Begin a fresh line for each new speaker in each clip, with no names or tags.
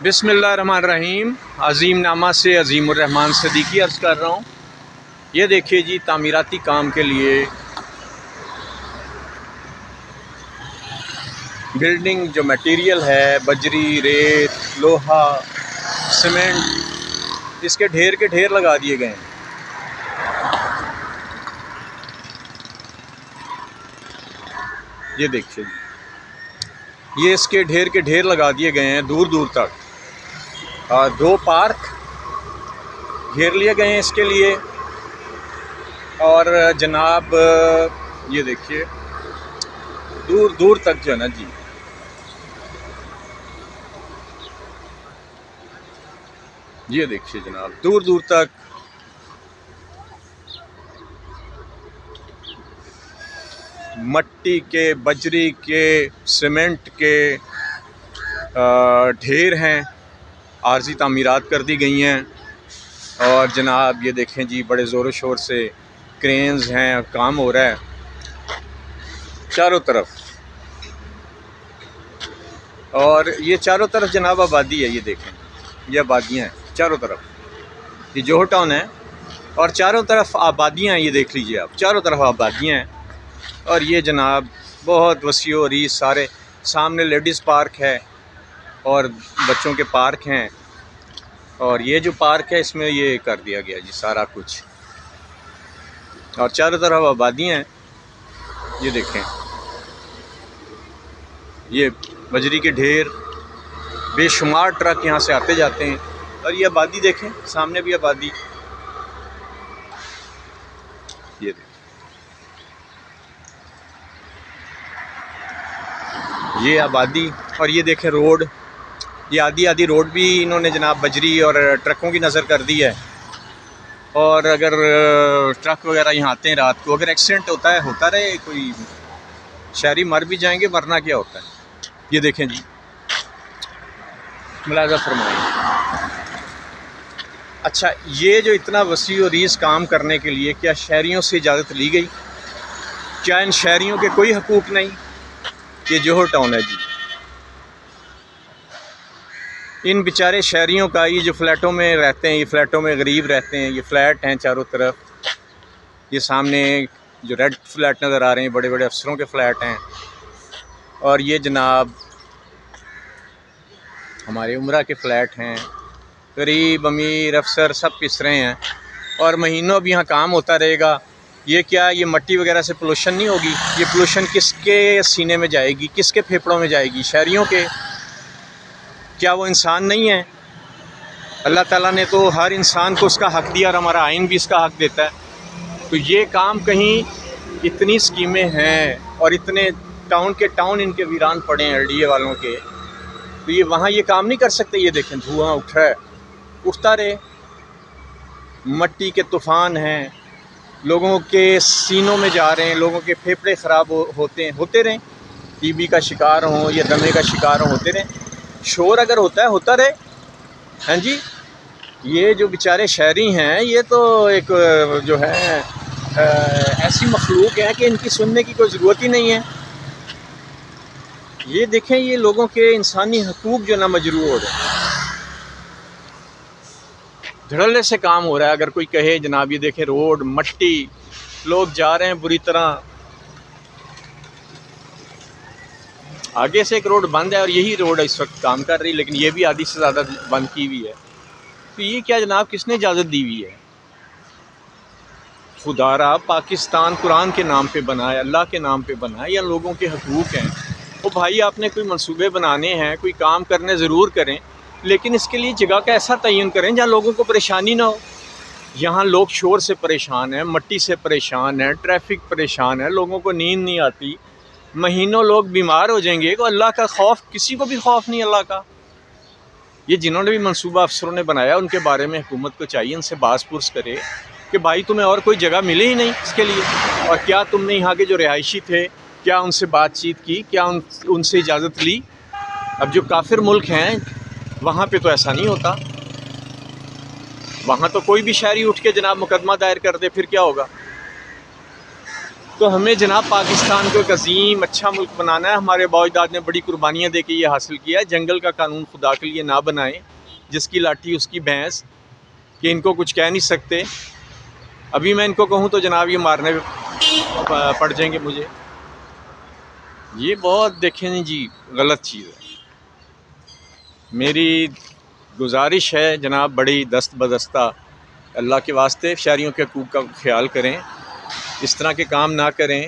بسم اللہ الرحمن الرحیم۔ عظیم نامہ سے عظیم الرحمن صدیقی عرض کر رہا ہوں۔ یہ دیکھیے جی، تعمیراتی کام کے لیے بلڈنگ جو میٹیریل ہے، بجری، ریت، لوہا، سیمنٹ، اس کے ڈھیر لگا دیے گئے ہیں۔ یہ دیکھیے جی، یہ اس کے ڈھیر لگا دیے گئے ہیں دور دور تک، اور 2 پارک گھیر لیے گئے ہیں اس کے لیے۔ اور جناب یہ دیکھیے دور دور تک جو ہے نا جی، یہ دیکھیے جناب دور دور تک مٹی کے، بجری کے، سیمنٹ کے ڈھیر ہیں، عارضی تعمیرات کر دی گئی ہیں۔ اور جناب یہ دیکھیں جی، بڑے زور و شور سے کرینز ہیں، کام ہو رہا ہے چاروں طرف۔ اور یہ چاروں طرف جناب آبادی ہے، یہ دیکھیں یہ آبادیاں ہیں چاروں طرف، یہ جوہر ٹاؤن ہے اور چاروں طرف آبادیاں ہیں۔ یہ دیکھ لیجئے آپ، چاروں طرف آبادیاں ہیں۔ اور یہ جناب بہت وسیع و عریض، سارے سامنے لیڈیز پارک ہے اور بچوں کے پارک ہیں، اور یہ جو پارک ہے اس میں یہ کر دیا گیا جی سارا کچھ، اور چاروں طرف آبادیاں ہیں۔ یہ دیکھیں یہ بجری کے ڈھیر، بے شمار ٹرک یہاں سے آتے جاتے ہیں۔ اور یہ آبادی دیکھیں، سامنے بھی آبادی، یہ دیکھیں یہ آبادی۔ اور یہ دیکھیں روڈ، یہ آدھی روڈ بھی انہوں نے جناب بجری اور ٹرکوں کی نظر کر دی ہے۔ اور اگر ٹرک وغیرہ یہاں آتے ہیں رات کو، اگر ایکسیڈنٹ ہوتا رہے، کوئی شہری مر بھی جائیں گے، ورنہ کیا ہوتا ہے۔ یہ دیکھیں جی، ملاحظہ فرمائیں۔ اچھا، یہ جو اتنا وسیع و عریض کام کرنے کے لیے کیا شہریوں سے اجازت لی گئی؟ کیا ان شہریوں کے کوئی حقوق نہیں؟ یہ جوہر ٹاؤن ہے جی، ان بیچارے شہریوں کا، یہ جو فلیٹوں میں رہتے ہیں، یہ فلیٹوں میں غریب رہتے ہیں، یہ فلیٹ ہیں چاروں طرف۔ یہ سامنے جو ریڈ فلیٹ نظر آ رہے ہیں، بڑے بڑے افسروں کے فلیٹ ہیں۔ اور یہ جناب ہمارے عمرہ کے فلیٹ ہیں، غریب امیر افسر سب پس رہے ہیں، اور مہینوں اب یہاں کام ہوتا رہے گا۔ یہ کیا، یہ مٹی وغیرہ سے پولوشن نہیں ہوگی؟ یہ پولوشن کس کے سینے میں جائے گی، کس کے پھیپھڑوں میں جائے گی؟ شہریوں کے۔ کیا وہ انسان نہیں ہیں؟ اللہ تعالیٰ نے تو ہر انسان کو اس کا حق دیا، اور ہمارا آئین بھی اس کا حق دیتا ہے۔ تو یہ کام کہیں اتنی سکیمیں ہیں اور اتنے ٹاؤن کے ٹاؤن ان کے ویران پڑے ہیں LDA والوں کے، تو یہ وہاں یہ کام نہیں کر سکتے؟ یہ دیکھیں دھواں اٹھ رہا ہے، اٹھتا رہے۔ مٹی کے طوفان ہیں، لوگوں کے سینوں میں جا رہے ہیں، لوگوں کے پھیپھڑے خراب ہوتے رہیں، TB کا شکار ہوں یا دمے کا شکار ہوں، ہوتے رہیں۔ شور اگر ہوتا ہے ہوتا رہے، ہاں جی۔ یہ جو بیچارے شہری ہیں، یہ تو ایک جو ہے ایسی مخلوق ہے کہ ان کی سننے کی کوئی ضرورت ہی نہیں ہے۔ یہ دیکھیں، یہ لوگوں کے انسانی حقوق جو نا مجروح ہو رہے ہیں، دھڑلے سے کام ہو رہا ہے۔ اگر کوئی کہے جناب یہ دیکھیں روڈ، مٹی، لوگ جا رہے ہیں بری طرح۔ آگے سے ایک روڈ بند ہے اور یہی روڈ اس وقت کام کر رہی، لیکن یہ بھی آدھی سے زیادہ بند کی ہوئی ہے۔ تو یہ کیا جناب، کس نے اجازت دی ہوئی ہے؟ خدا را، پاکستان قرآن کے نام پہ بنا ہے، اللہ کے نام پہ بنا ہے، یا لوگوں کے حقوق ہیں؟ وہ بھائی، آپ نے کوئی منصوبے بنانے ہیں، کوئی کام کرنے ضرور کریں، لیکن اس کے لیے جگہ کا ایسا تعین کریں جہاں لوگوں کو پریشانی نہ ہو۔ یہاں لوگ شور سے پریشان ہیں، مٹی سے پریشان ہیں، ٹریفک پریشان ہے، لوگوں کو نیند نہیں آتی، مہینوں لوگ بیمار ہو جائیں گے۔ تو اللہ کا خوف، کسی کو بھی خوف نہیں اللہ کا۔ یہ جنہوں نے بھی منصوبہ افسروں نے بنایا، ان کے بارے میں حکومت کو چاہیے ان سے باز پرس کرے کہ بھائی تمہیں اور کوئی جگہ ملے ہی نہیں اس کے لیے، اور کیا تم نے یہاں کے جو رہائشی تھے، کیا ان سے بات چیت کی، کیا ان سے اجازت لی؟ اب جو کافر ملک ہیں وہاں پہ تو ایسا نہیں ہوتا، وہاں تو کوئی بھی شہری اٹھ کے جناب مقدمہ دائر کر دے، پھر کیا ہوگا؟ تو ہمیں جناب پاکستان کو ایک عظیم اچھا ملک بنانا ہے. ہمارے باپ داد نے بڑی قربانیاں دے کے یہ حاصل کیا ہے. جنگل کا قانون خدا کے لیے نہ بنائیں، جس کی لاٹھی اس کی بھینس، کہ ان کو کچھ کہہ نہیں سکتے. ابھی میں ان کو کہوں تو جناب یہ مارنے پڑ جائیں گے مجھے. یہ بہت دیکھیں جی غلط چیز ہے. میری گزارش ہے جناب بڑی دست بدستہ، اللہ کے واسطے شہریوں کے حقوق کا خیال کریں، اس طرح کے کام نہ کریں،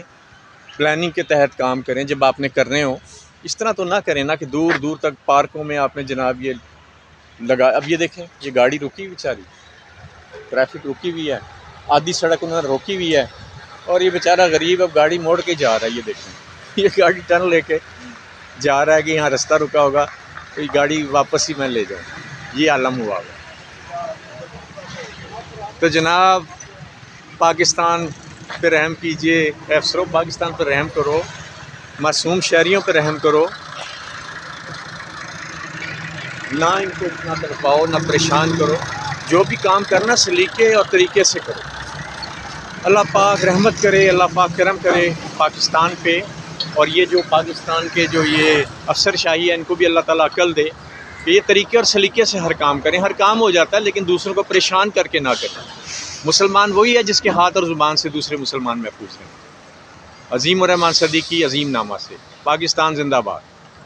پلاننگ کے تحت کام کریں. جب آپ نے کرنے ہو اس طرح تو نہ کریں نا کہ دور دور تک پارکوں میں آپ نے جناب یہ لگا. اب یہ دیکھیں یہ گاڑی رکی بیچاری، ٹریفک رکی ہوئی ہے، آدھی سڑک انہوں نے روکی ہوئی ہے، اور یہ بیچارہ غریب اب گاڑی موڑ کے جا رہا ہے. یہ دیکھیں یہ گاڑی ٹرن لے کے جا رہا ہے کہ یہاں رستہ رکا ہوگا تو یہ گاڑی واپس ہی میں لے جاؤں. یہ عالم ہوا ہوا. تو جناب پاکستان پہ رحم کیجئے، افسروں پاکستان پہ رحم کرو، معصوم شہریوں پہ رحم کرو، نہ ان کو اتنا تڑپاؤ، نہ پریشان کرو. جو بھی کام کرنا سلیقے اور طریقے سے کرو. اللہ پاک رحمت کرے، اللہ پاک کرم کرے پاکستان پہ. اور یہ جو پاکستان کے جو یہ افسر شاہی ہے ان کو بھی اللہ تعالیٰ عقل دے کہ یہ طریقے اور سلیقے سے ہر کام کریں. ہر کام ہو جاتا ہے لیکن دوسروں کو پریشان کر کے نہ کریں. مسلمان وہی ہے جس کے ہاتھ اور زبان سے دوسرے مسلمان محفوظ ہیں. عظیم الرحمان صدیقی عظیم نامہ سے. پاکستان زندہ باد.